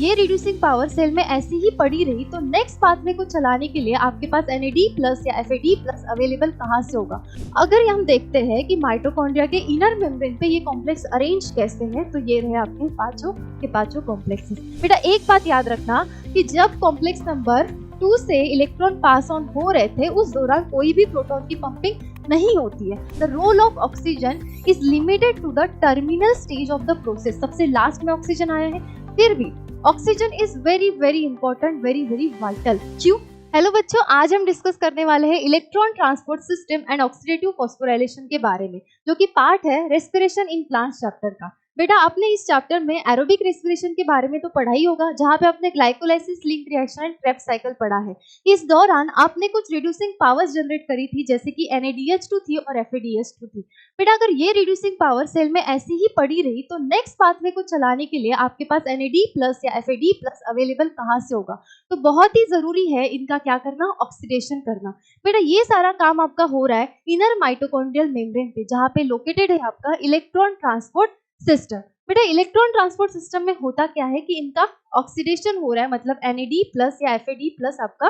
ये reducing power cell में ऐसी ही पड़ी रही तो नेक्स्ट पाथवे को चलाने के लिए आपके पास NAD+ या FAD+ अवेलेबल कहाँ से होगा। अगर हम देखते हैं कि माइटोकॉन्ड्रिया के इनर मेम्ब्रेन पे ये कॉम्प्लेक्स अरेंज कैसे हैं, तो ये रहे आपके पांचों कॉम्प्लेक्सेस। बेटा एक बात याद रखना कि जब कॉम्प्लेक्स नंबर 2 से इलेक्ट्रॉन पास ऑन हो रहे थे उस दौरान कोई भी प्रोटॉन की पंपिंग नहीं होती है। The role of oxygen is limited to the terminal stage of the process. सबसे लास्ट में ऑक्सीजन आया है, फिर भी oxygen is very very important, very very vital. क्यों? हेलो बच्चों, आज हम डिस्कस करने वाले हैं electron transport system and oxidative phosphorylation के बारे में, जो कि पार्ट है रेस्पिरेशन इन प्लांट्स चैप्टर का। बेटा आपने इस चैप्टर में एरोबिक रेस्पिरेशन के बारे में तो पढ़ा ही होगा, जहाँ पे आपने glycolysis link reaction and Krebs cycle पढ़ा है। इस दौरान आपने कुछ रिड्यूसिंग पावर्स जनरेट करी थी, जैसे कि NADH2 थी और FADH2 थी। बेटा अगर ये रिड्यूसिंग पावर सेल में ऐसी ही पड़ी रही तो नेक्स्ट पाथवे को चलाने के लिए आपके पास NAD+ या FAD+ अवेलेबल कहाँ से होगा। तो बहुत ही जरूरी है इनका क्या करना, ऑक्सीडेशन करना। बेटा ये सारा काम आपका हो रहा है इनर माइटोकॉन्ड्रियल मेम्ब्रेन पे, जहाँ पे लोकेटेड है आपका इलेक्ट्रॉन ट्रांसपोर्ट सिस्टम। बेटा इलेक्ट्रॉन ट्रांसपोर्ट सिस्टम में होता क्या है कि इनका ऑक्सीडेशन हो रहा है, मतलब NAD+ या FAD+ आपका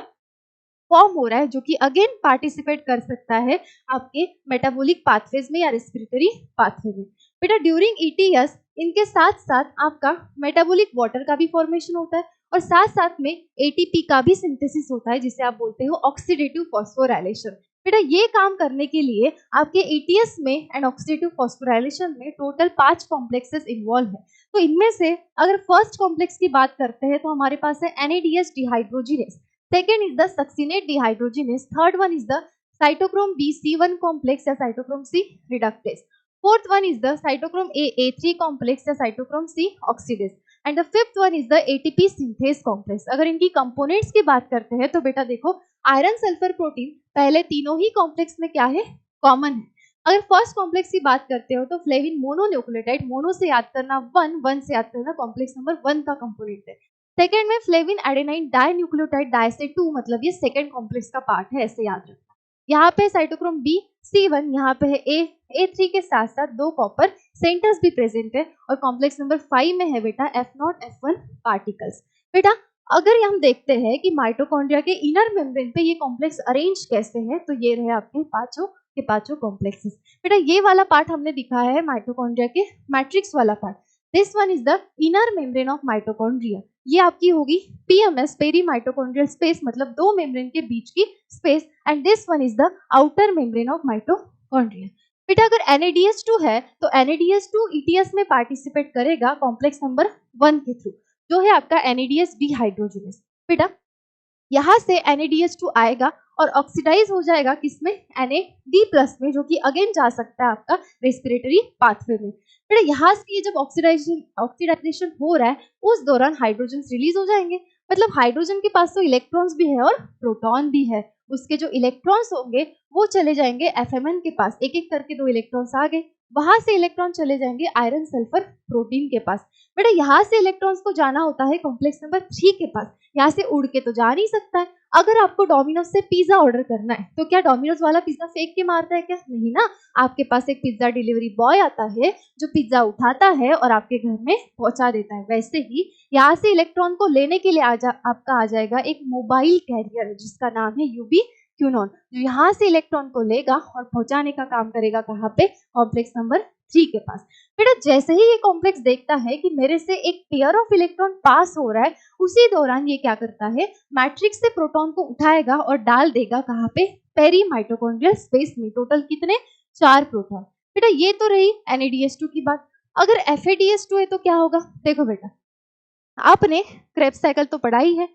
फॉर्म हो रहा है, जो कि अगेन पार्टिसिपेट कर सकता है आपके मेटाबॉलिक पाथवेज में या रेस्पिरेटरी पाथवे में। बेटा ड्यूरिंग ETS इनके साथ साथ आपका मेटाबॉलिक वाटर का भी फॉर्मेशन होता है और साथ साथ में ATP का भी सिंथेसिस होता है, जिसे आप बोलते हो ऑक्सीडेटिव फॉस्फोराइलेशन। बेटा ये काम करने के लिए आपके ETS में एंड ऑक्सीडेटिव फॉस्फोराइलेशन में टोटल 5 कॉम्प्लेक्सेस इन्वॉल्व है। तो इनमें से अगर फर्स्ट कॉम्प्लेक्स की बात करते हैं तो हमारे पास है NADH dehydrogenase, second is the succinate dehydrogenase, third one is the cytochrome B/C1 complex या cytochrome C reductase, fourth one is the cytochrome A/A3 complex या cytochrome C oxidase, and the fifth one is the ATP synthase complex. अगर इनकी components की बात करते हैं तो बेटा देखो आयरन सल्फर प्रोटीन पहले तीनों ही कॉम्प्लेक्स में क्या है, कॉमन है। अगर फर्स्ट कॉम्प्लेक्स की बात करते हो तो फ्लेविन मोनोन्यूक्लियोटाइड, मोनो से याद करना 1, 1 से याद करना कॉम्प्लेक्स नंबर 1 का कंपोनेंट है। सेकेंड में फ्लेविन एडेनाइन डाइन्यूक्लियोटाइड, डाई से 2, मतलब ये सेकेंड कॉम्प्लेक्स का पार्ट है, ऐसे याद रखना। यहाँ पे साइटोक्रोम B/C1, यहाँ पे है A3 के साथ साथ 2 कॉपर सेंटर्स भी प्रेजेंट है और कॉम्प्लेक्स नंबर 5 में है बेटा F0 F1 पार्टिकल्स। बेटा अगर हम देखते हैं कि माइटोकॉन्ड्रिया के इनर मेम्ब्रेन पे ये कॉम्प्लेक्स अरेंज कैसे हैं, तो ये रहे आपके पांचों कॉम्प्लेक्सेस। बेटा ये वाला पार्ट हमने दिखाया है माइटोकॉन्ड्रिया के मैट्रिक्स वाला part. This one is the inner membrane of mitochondria. ये आपकी होगी PMS, पेरी माइटोकॉन्ड्रियल स्पेस, मतलब 2 मेम्ब्रेन के बीच की space, and this one is the outer membrane of mitochondria. बेटा अगर NADH2 है तो NADH2 ETS में पार्टिसिपेट करेगा कॉम्प्लेक्स नंबर 1 के थ्रू, जो है आपका NADH डिहाइड्रोजिनेस। बेटा यहाँ से NADH2 आएगा और ऑक्सीडाइज हो जाएगा किसमें, NAD+ में, जो कि अगेन जा सकता है आपका रेस्पिरेटरी पाथवे में। बेटा यहाँ से जब ऑक्सीडाइजेशन हो रहा है उस दौरान हाइड्रोजन रिलीज हो जाएंगे, मतलब हाइड्रोजन के पास तो इलेक्ट्रॉन्स भी है और प्रोटॉन भी है। उसके जो इलेक्ट्रॉन्स होंगे वो चले जाएंगे FMN के पास, एक एक करके 2 इलेक्ट्रॉन्स आ गए, वहां से इलेक्ट्रॉन चले जाएंगे आयरन सल्फर प्रोटीन के पास। बेटा यहाँ से इलेक्ट्रॉन्स को जाना होता है कॉम्प्लेक्स नंबर 3 के पास, यहाँ से उड़ के तो जा नहीं सकता है। अगर आपको डोमिनोज से पिज्जा ऑर्डर करना है तो क्या डोमिनोज वाला पिज्जा फेंक के मारता है क्या? नहीं ना, आपके पास एक पिज्जा डिलीवरी बॉय आता है जो पिज्जा उठाता है और आपके घर में पहुंचा देता है। वैसे ही यहाँ से इलेक्ट्रॉन को लेने के लिए आपका आ जाएगा एक मोबाइल कैरियर जिसका नाम है यूबीक्विनोन, जो यहाँ से इलेक्ट्रॉन को लेगा और पहुंचाने का काम करेगा कहाँ पे, कॉम्प्लेक्स नंबर 3 के पास। बेटा जैसे ही ये कॉम्प्लेक्स देखता है कि मेरे से एक पेयर ऑफ इलेक्ट्रॉन पास हो रहा है, उसी दौरान ये क्या करता है, मैट्रिक्स से प्रोटॉन को उठाएगा और डाल देगा कहाँ पे, पेरी माइटोकॉन्ड्रियल स्पेस में। टोटल कितने, 4 प्रोटॉन। बेटा ये तो रही NADH2 की बात। अगर FADH2 है तो क्या होगा, देखो बेटा आपने क्रेब्स साइकिल तो पढ़ा ही है।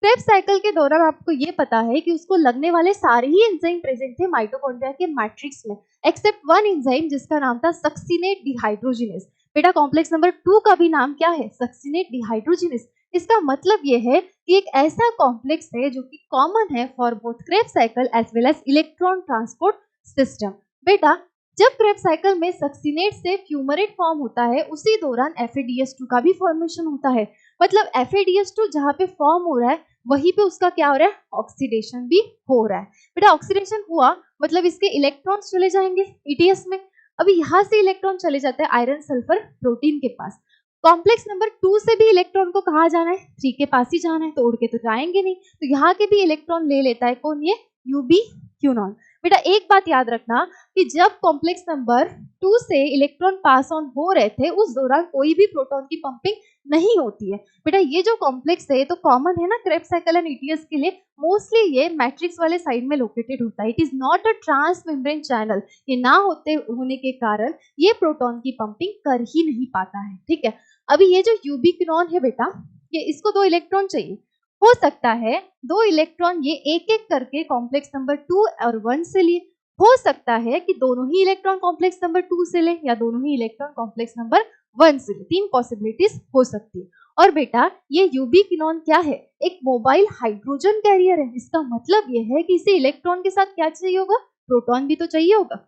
क्रेब्स साइकिल के दौरान आपको ये पता है कि उसको लगने वाले सारे ही एंजाइम प्रेजेंट थे माइटोकॉन्ड्रिया के मैट्रिक्स में, एक्सेप्ट 1 एंजाइम जिसका नाम था सक्सिनेट डिहाइड्रोजिनेस। बेटा कॉम्प्लेक्स नंबर 2 का भी नाम क्या है, सक्सिनेट डिहाइड्रोजिनेस। इसका मतलब ये है कि एक ऐसा कॉम्प्लेक्स है जो कि कॉमन है for both Krebs cycle as well as electron transport system. बेटा जब क्रेब्स साइकिल में सक्सिनेट से फ्यूमरेट फॉर्म होता है उसी दौरान FADH2 का भी फॉर्मेशन होता है, मतलब FADH2 जहाँ पे फॉर्म हो रहा है वहीं पे उसका क्या हो रहा है, ऑक्सीडेशन भी हो रहा है। बेटा ऑक्सीडेशन हुआ मतलब इसके इलेक्ट्रॉन्स चले जाएंगे ETS में। अभी यहाँ से इलेक्ट्रॉन चले जाते हैं आयरन सल्फर प्रोटीन के पास, कॉम्प्लेक्स नंबर 2 से भी इलेक्ट्रॉन को कहाँ जाना है, 3 के पास ही जाना है, तो उड़ के तो जाएंगे नहीं, तो यहाँ के भी इलेक्ट्रॉन ले लेता है कौन, ये यूबीक्यूनॉन। बेटा एक बात याद रखना कि जब कॉम्प्लेक्स नंबर 2 से इलेक्ट्रॉन पास ऑन हो रहे थे उस दौरान कोई भी प्रोटॉन की पंपिंग नहीं होती है। बेटा ये जो कॉम्प्लेक्स है तो कॉमन है ना क्रेब्स साइकिल एंड ईटीएस के लिए, मोस्टली ये मैट्रिक्स वाले साइड में लोकेटेड होता है। It is not a transmembrane channel, ये ना होने के कारण ये प्रोटॉन की पंपिंग कर ही नहीं पाता है। ठीक है, अभी ये जो यूबीक्यूनॉन है बेटा, ये इसको 2 इलेक्ट्रॉन चाहिए। हो सकता है 2 इलेक्ट्रॉन ये एक एक करके कॉम्प्लेक्स नंबर 2 और 1 से लिए, हो सकता है कि दोनों ही इलेक्ट्रॉन कॉम्प्लेक्स नंबर 2 से ले या दोनों ही इलेक्ट्रॉन कॉम्प्लेक्स नंबर 1 से ले, 3 पॉसिबिलिटीज हो सकती है। और बेटा ये यूबीक्यूनॉन क्या है, एक मोबाइल हाइड्रोजन कैरियर है। इसका मतलब ये है कि इसे इलेक्ट्रॉन के साथ क्या चाहिए होगा, प्रोटॉन भी तो चाहिए होगा।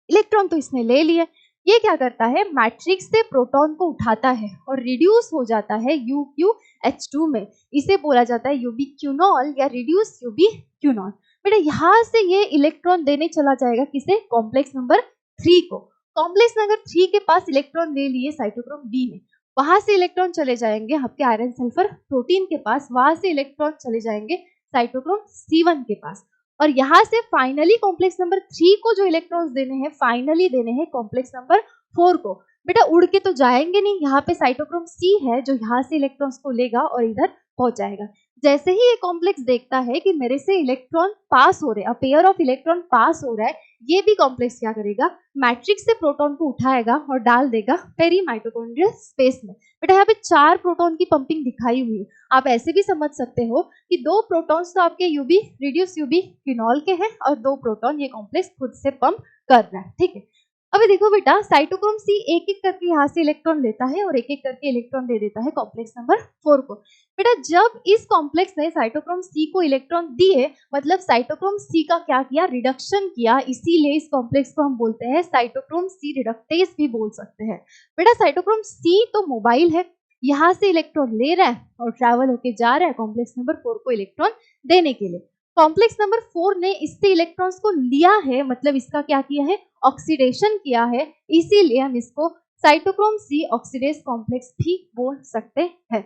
इलेक्ट्रॉन तो इसने ले लिया, ये क्या करता है, मैट्रिक्स से प्रोटॉन को उठाता है और रिड्यूस हो जाता है UqH2 में। इसे बोला जाता है यूबीक्यूनॉल या रिड्यूस यूबीक्यूनॉन। बेटा यहाँ से ये इलेक्ट्रॉन देने चला जाएगा किसे, कॉम्प्लेक्स नंबर 3 को। कॉम्प्लेक्स नंबर 3 के पास इलेक्ट्रॉन ले लिए साइटोक्रोम बी में, वहां से इलेक्ट्रॉन चले जाएंगे आपके आयरन सल्फर प्रोटीन के पास, वहां से इलेक्ट्रॉन चले जाएंगे साइटोक्रोम C1 के पास, और यहाँ से फाइनली कॉम्प्लेक्स नंबर 3 को जो इलेक्ट्रॉन्स देने हैं फाइनली देने हैं कॉम्प्लेक्स नंबर 4 को। बेटा उड़ के तो जाएंगे नहीं, यहाँ पे साइटोक्रोम C है जो यहाँ से इलेक्ट्रॉन्स को लेगा और इधर पहुंच जाएगा। जैसे ही ये कॉम्प्लेक्स देखता है कि मेरे से इलेक्ट्रॉन पास हो रहे हैं, पेयर ऑफ इलेक्ट्रॉन पास हो रहा है, ये भी कॉम्प्लेक्स क्या करेगा, मैट्रिक्स से प्रोटॉन को उठाएगा और डाल देगा पेरी माइटोकॉन्ड्रियल स्पेस में। बेटा यहाँ पे 4 प्रोटॉन की पंपिंग दिखाई हुई है। आप ऐसे भी समझ सकते हो कि 2 प्रोटॉन्स तो आपके रिड्यूस यूबीक्यूनॉल के हैं और 2 प्रोटॉन ये कॉम्प्लेक्स खुद से पंप कर रहा है। ठीक है, अभी देखो बेटा साइटोक्रोम C एक एक करके यहाँ से इलेक्ट्रॉन लेता है और एक एक करके इलेक्ट्रॉन दे देता है कॉम्प्लेक्स नंबर 4 को। बेटा जब इस कॉम्प्लेक्स ने साइटोक्रोम C को इलेक्ट्रॉन दिए, मतलब साइटोक्रोम C का क्या किया, रिडक्शन किया, इसीलिए इस कॉम्प्लेक्स को हम बोलते हैं साइटोक्रोम C रिडक्टेज भी बोल सकते हैं। बेटा साइटोक्रोम C तो मोबाइल है, यहाँ से इलेक्ट्रॉन ले रहा है और ट्रैवल होके जा रहा है कॉम्प्लेक्स नंबर 4 को इलेक्ट्रॉन देने के लिए। कॉम्प्लेक्स नंबर 4 ने इससे इलेक्ट्रॉन्स को लिया है, मतलब इसका क्या किया है, ऑक्सीडेशन किया है, इसीलिए हम इसको साइटोक्रोम C ऑक्सीडेज कॉम्प्लेक्स भी बोल सकते हैं।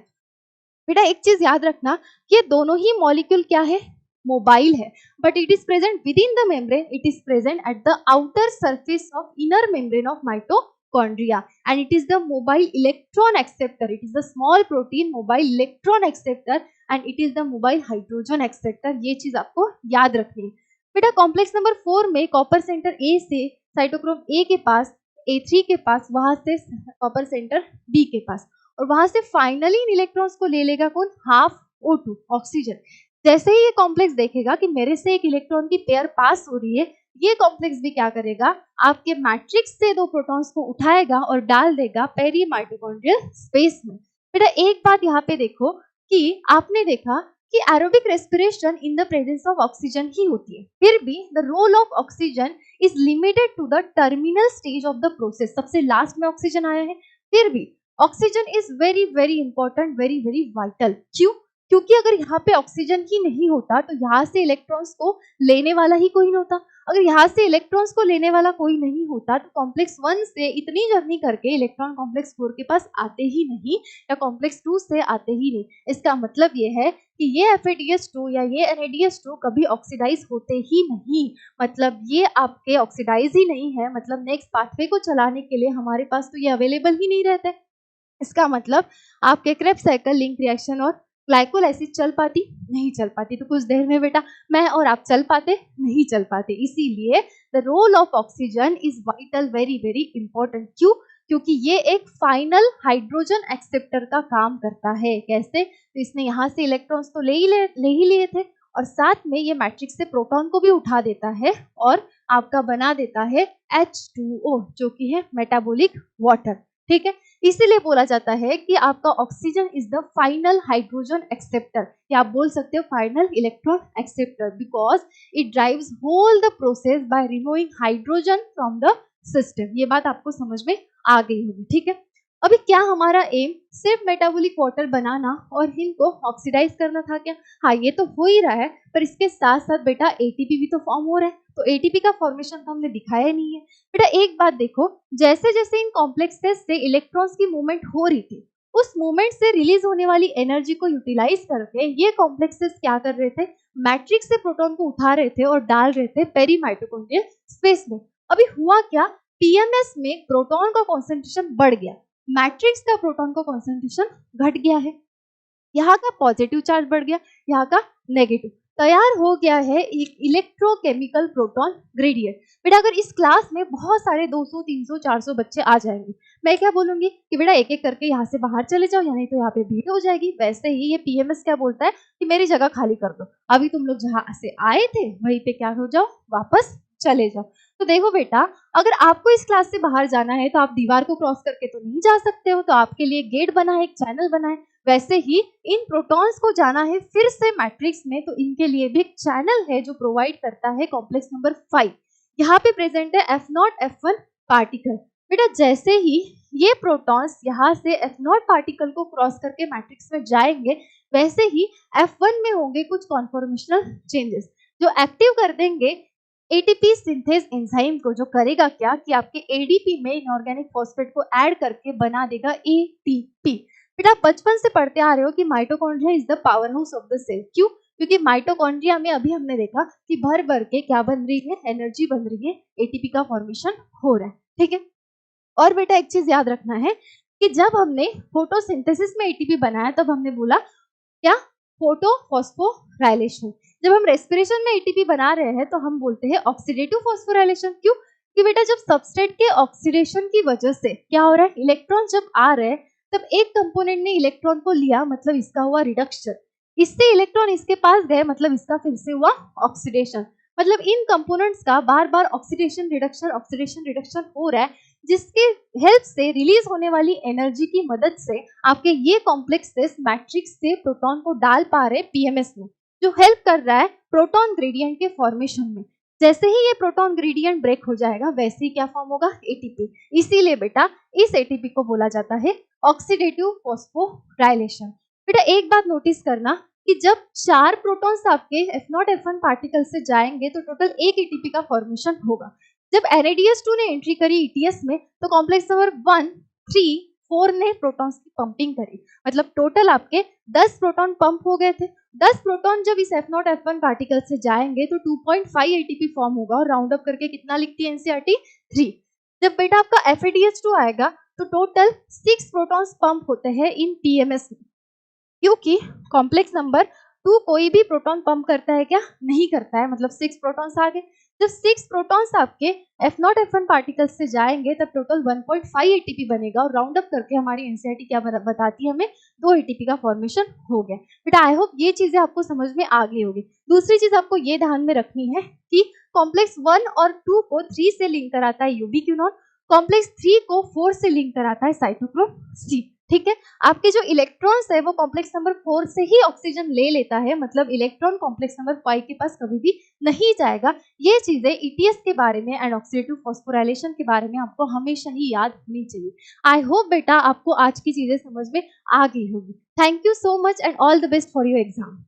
बेटा एक चीज याद रखना, ये दोनों ही मॉलिक्यूल क्या है, मोबाइल है, but it is present with in the membrane, it is present at the outer surface of inner membrane of mitochondria and it is the mobile electron acceptor, it is the small protein mobile electron acceptor and it is the mobile hydrogen acceptor। ये चीज आपको याद रखनी है। बेटा complex number 4 में copper centre A से cytochrome A के पास, A3 के पास, वहां से कॉपर सेंटर B के पास, और वहां से फाइनली इन इलेक्ट्रॉन्स को ले लेगा कौन, हाफ O2 ऑक्सीजन। जैसे ही ये कॉम्प्लेक्स देखेगा कि मेरे से एक इलेक्ट्रॉन की पेयर पास हो रही है, ये कॉम्प्लेक्स भी क्या करेगा, आपके मैट्रिक्स से 2 प्रोटॉन्स को उठाएगा और डाल देगा पेरी माइटोकॉन्ड्रियल स्पेस में। बेटा एक बात यहाँ पे देखो कि आपने देखा कि aerobic respiration in the presence of oxygen ही होती है, फिर भी the role of oxygen is limited to the terminal stage of the process. सबसे लास्ट में ऑक्सीजन आया है, फिर भी oxygen is very very important, very very vital. क्यों, क्योंकि अगर यहाँ पे ऑक्सीजन ही नहीं होता तो यहाँ से इलेक्ट्रॉन्स को लेने वाला ही कोई नहीं होता। अगर यहाँ से इलेक्ट्रॉन्स को लेने वाला कोई नहीं होता तो कॉम्प्लेक्स 1 से इतनी जर्नी करके इलेक्ट्रॉन कॉम्प्लेक्स 4 के पास आते ही नहीं, या कॉम्प्लेक्स 2 से आते ही नहीं। इसका मतलब ये है कि ये FADH2 या ये NADH2 कभी ऑक्सीडाइज होते ही नहीं, मतलब ये आपके ऑक्सीडाइज ही नहीं है, मतलब नेक्स्ट पाथवे को चलाने के लिए हमारे पास तो ये अवेलेबल ही नहीं रहता है। इसका मतलब आपके क्रेब्स साइकिल, लिंक रिएक्शन और ग्लाइकोलाइसिस चल पाती नहीं चल पाती, तो कुछ देर में बेटा मैं और आप चल पाते नहीं चल पाते। इसीलिए the role of oxygen is vital, very very important. क्यों, क्योंकि ये एक फाइनल हाइड्रोजन एक्सेप्टर का काम करता है। कैसे, तो इसने यहाँ से इलेक्ट्रॉन्स तो ले ही लिए थे और साथ में ये मैट्रिक्स से प्रोटॉन को भी उठा देता है और आपका बना देता है H2O जो कि है मेटाबॉलिक वाटर। ठीक है, इसीलिए बोला जाता है कि आपका oxygen is the final hydrogen acceptor, या आप बोल सकते हो final electron acceptor, because it drives whole the process by removing hydrogen from the system. ये बात आपको समझ में आ गई होगी। ठीक है, अभी क्या हमारा एम सिर्फ मेटाबॉलिक वाटर बनाना और इनको ऑक्सीडाइज करना था क्या? हाँ, ये तो हो ही रहा है, पर इसके साथ साथ बेटा एटीपी भी तो फॉर्म हो रहा है, तो एटीपी का फॉर्मेशन तो हमने दिखाया ही नहीं है। बेटा एक बात देखो, जैसे जैसे इन कॉम्प्लेक्सेस से इलेक्ट्रॉन्स की मूवमेंट हो रही थी, उस मूवमेंट से रिलीज होने वाली एनर्जी को यूटिलाइज करके ये कॉम्प्लेक्सेस क्या कर रहे थे, मैट्रिक्स से प्रोटॉन को उठा रहे थे और डाल रहे थे पेरी माइटोकॉन्ड्रियल स्पेस में। अभी हुआ क्या, पीएमएस में प्रोटॉन का कॉन्सेंट्रेशन बढ़ गया, मैट्रिक्स का प्रोटॉन का कॉन्सेंट्रेशन घट गया है, यहाँ का पॉजिटिव चार्ज बढ़ गया, यहाँ का नेगेटिव, तैयार हो गया है एक इलेक्ट्रोकेमिकल प्रोटॉन ग्रेडियंट। बेटा अगर इस क्लास में बहुत सारे 200, 300, 400 बच्चे आ जाएंगे, मैं क्या बोलूंगी कि बेटा एक एक करके यहाँ से बाहर चले जाओ, या नहीं तो यहाँ पे भीड़ हो जाएगी। वैसे ही ये पीएमएस क्या बोलता है कि मेरी जगह खाली कर दो, अभी तुम लोग जहाँ से आए थे वहीं पे क्या हो जाओ, वापस चले जाओ। तो देखो बेटा, अगर आपको इस क्लास से बाहर जाना है तो आप दीवार को क्रॉस करके तो नहीं जा सकते हो, तो आपके लिए गेट बना है, एक चैनल बना है। वैसे ही इन प्रोटॉन्स को जाना है फिर से मैट्रिक्स में, तो इनके लिए भी एक चैनल है जो प्रोवाइड करता है कॉम्प्लेक्स नंबर 5। यहाँ पे प्रेजेंट है F0 F1 पार्टिकल। बेटा जैसे ही ये प्रोटॉन्स यहाँ से F0 पार्टिकल को क्रॉस करके मैट्रिक्स में जाएंगे, वैसे ही F1 में होंगे कुछ कॉन्फॉर्मेशनल चेंजेस जो एक्टिव कर देंगे एटीपी सिंथेज एंजाइम को, जो करेगा क्या कि आपके एडीपी में इनऑर्गेनिक फॉस्फेट को ऐड करके बना देगा एटीपी। बेटा बचपन से पढ़ते आ रहे हो कि mitochondria is the power house of the cell. क्यों? क्योंकि माइटोकॉन्ड्रिया में अभी हमने देखा कि भर भर के क्या बन रही है, एनर्जी बन रही है, एटीपी का फॉर्मेशन हो रहा है। ठीक है, और बेटा एक चीज याद रखना है कि जब हमने फोटोसिंथेसिस में एटीपी बनाया तब हमने बोला क्या, फोटोफॉस्फोराइलेशन। जब हम रेस्पिरेशन में एटीपी बना रहे हैं तो हम बोलते हैं ऑक्सीडेटिव फॉस्फोराइलेशन। क्यों? कि बेटा जब सबस्ट्रेट के ऑक्सीडेशन की वजह से क्या हो रहा है, इलेक्ट्रॉन जब आ रहे हैं तब एक कंपोनेंट ने इलेक्ट्रॉन को लिया, मतलब इसका हुआ रिडक्शन, इससे इलेक्ट्रॉन इसके पास गए, मतलब इसका फिर से हुआ ऑक्सीडेशन। मतलब इन कंपोनेंट्स का बार बार ऑक्सीडेशन रिडक्शन हो रहा है, जिसके हेल्प से रिलीज होने वाली एनर्जी की मदद से आपके ये कॉम्प्लेक्सेस मैट्रिक्स से प्रोटॉन को डाल पा रहे पीएमएस में, जो हेल्प कर रहा है प्रोटॉन ग्रेडियंट के फॉर्मेशन में। जैसे ही ये प्रोटॉन ग्रेडियंट ब्रेक हो जाएगा, वैसे ही क्या फॉर्म होगा, एटीपी। इसीलिए बेटा इस एटीपी को बोला जाता है ऑक्सीडेटिव फॉस्फोराइलेशन। बेटा एक बात नोटिस करना कि जब 4 प्रोटॉन्स आपके F0 F1 पार्टिकल से जाएंगे तो टोटल एक एटीपी का फॉर्मेशन होगा। जब NADH2 ने एंट्री करी ETS में तो कॉम्प्लेक्स नंबर 1, 3, 4 ने प्रोटॉन्स की पंपिंग करी, मतलब टोटल आपके 10 प्रोटॉन पंप हो गए थे। 10 प्रोटॉन जब इस F0 F1 पार्टिकल से जाएंगे तो 2.5 एटीपी फॉर्म होगा, और राउंड अप करके कितना लिखती है एनसीईआरटी, 3। जब बेटा आपका FADH2 आएगा तो टोटल 6 प्रोटॉन्स पंप होते हैं इन पीएमएस में, क्योंकि कॉम्प्लेक्स नंबर 2 कोई भी प्रोटॉन पंप करता है क्या, नहीं करता है, मतलब 6 प्रोटॉन्स आ गए। जब 6 प्रोटॉन्स आपके F0 F1 पार्टिकल्स से जाएंगे तब टोटल 1.5 एटीपी बनेगा, और राउंड अप करके हमारी एनसीईआरटी क्या बताती है हमें, 2 एटीपी का फॉर्मेशन हो गया। बेटा आई होप ये चीजें आपको समझ में आ गई होगी। दूसरी चीज आपको ये ध्यान में रखनी है कि कॉम्प्लेक्स 1 और 2 को 3 से लिंक कराता है यूबीक्विनोन, कॉम्प्लेक्स 3 को 4 से लिंक कराता है साइटोक्रोम सी। ठीक है, आपके जो इलेक्ट्रॉन्स है वो कॉम्प्लेक्स नंबर 4 से ही ऑक्सीजन ले लेता है, मतलब इलेक्ट्रॉन कॉम्प्लेक्स नंबर 5 के पास कभी भी नहीं जाएगा। ये चीजें ईटीएस के बारे में एंड ऑक्सीडेटिव फॉस्फोराइलेशन के बारे में आपको हमेशा ही याद होनी चाहिए। आई होप बेटा आपको आज की चीजें समझ में आ गई होगी। Thank you so much and all the best for your exam.